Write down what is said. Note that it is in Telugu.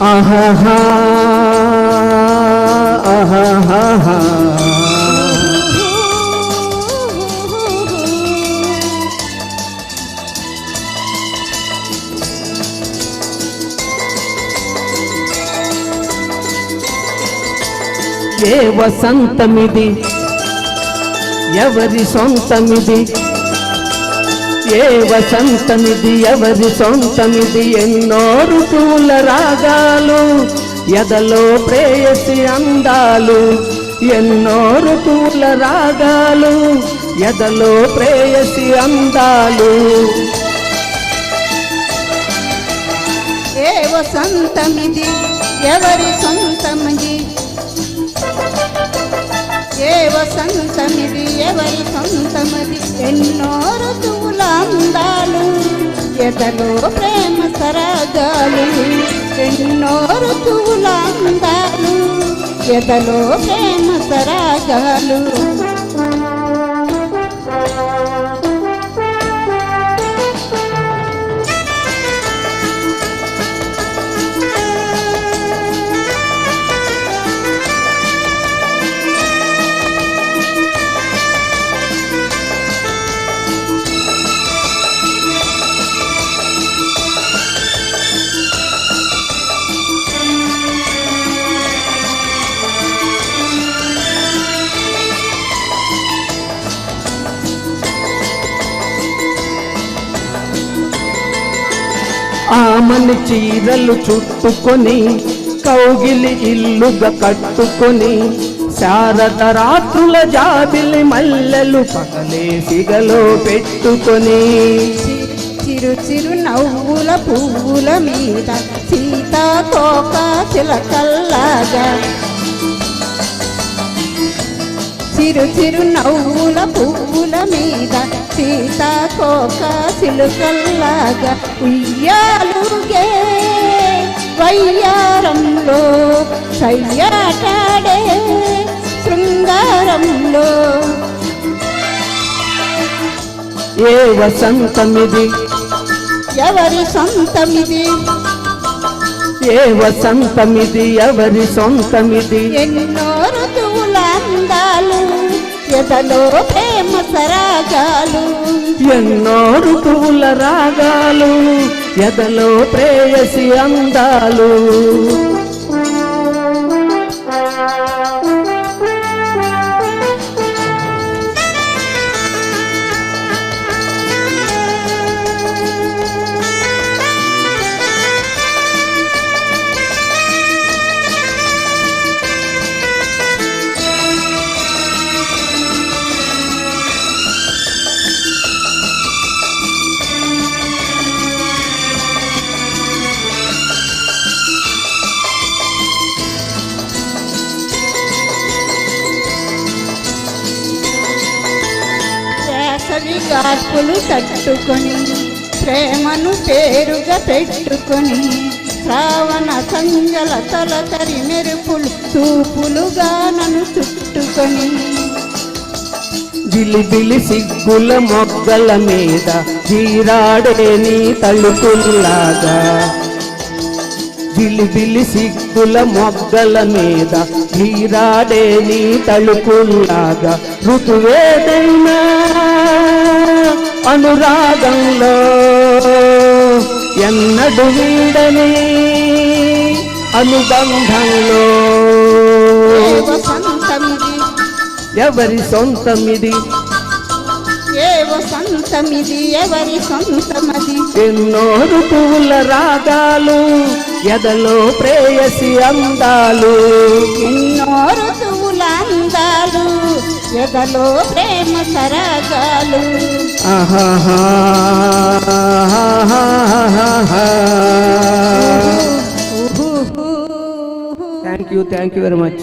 ఆహాహా ఆహాహా ఏ వసంతమిది ఎవరి సొంతమిది ఏ వసంతమిది ఎవరి సొంతమిది ఎన్నో ఋతువుల రాగాలు ఎదలో ప్రేయసి అందాలు ఎన్నో ఋతువుల రాగాలు ఎదలో ప్రేయసి అందాలు ఏ వసంతమిది ఎవరి సొంతమిది ఏ వసంతమిది ఎవరి సొంతమిది ఎన్నో ఋతువుల అందాలు ఎదలో ప్రేమ సరాగాలు ఎన్నో ఋతువుల అందాలు ఎదలో ప్రేమ సరాగాలు ఆమని చీరలు చుట్టుకొని కౌగిలి ఇల్లుగా కట్టుకొని శారద రాత్రుల జాబిలి మల్లెలు పగలే సిగలో పెట్టుకొని చిరు చిరు నవ్వుల పువ్వుల మీద సీతాకోక చిలకల్లాగా చిరు చిరు నవ్వుల పువ్వుల మీద సీతాకోక చిలుకల్లాగా ఉయ్యాలుగే వయ్యారంలో సయ్యాటాడే శృంగారంలో ఏ వసంతమిది ఎవరి సొంతమిది ఏ వసంతమిది ఎవరి సొంతమిది ఎన్నో ఋతువుల అందాలు ఎదలో ప్రేమ సరాగాలు ఎన్నో ఋతువుల రాగాలు ఎదలో ప్రేయసి అందాలు గార్పులు తట్టుకొని ప్రేమను పేరుగా పెట్టుకొని శ్రావణ సంగల తొలకరి మెరుపులు చూపులుగా నన్ను చుట్టుకొని జిలిబిలి సిగ్గుల మొగ్గల మీద జీరాడే నీ తలుపుల్లాగా జిలిబిలి సిగ్గుల మొగ్గల మీద జీరాడే నీ తలుపుల్లాగా ఋతువేదైనా అనురాగంలో ఎన్నడు వీడని అనుబంధంలో ఎవరి సొంతమిది ఏ వసంతమిది ఎవరి సొంతమది ఎన్నో ఋతువుల రాగాలు ఎదలో ప్రేయసి అందాలు ఎన్నో ఋతువుల అందాలు ఎదలో ప్రేమ సరాగాలు ఆహాహా థ్యాంక్ యూ వెరీ మచ్.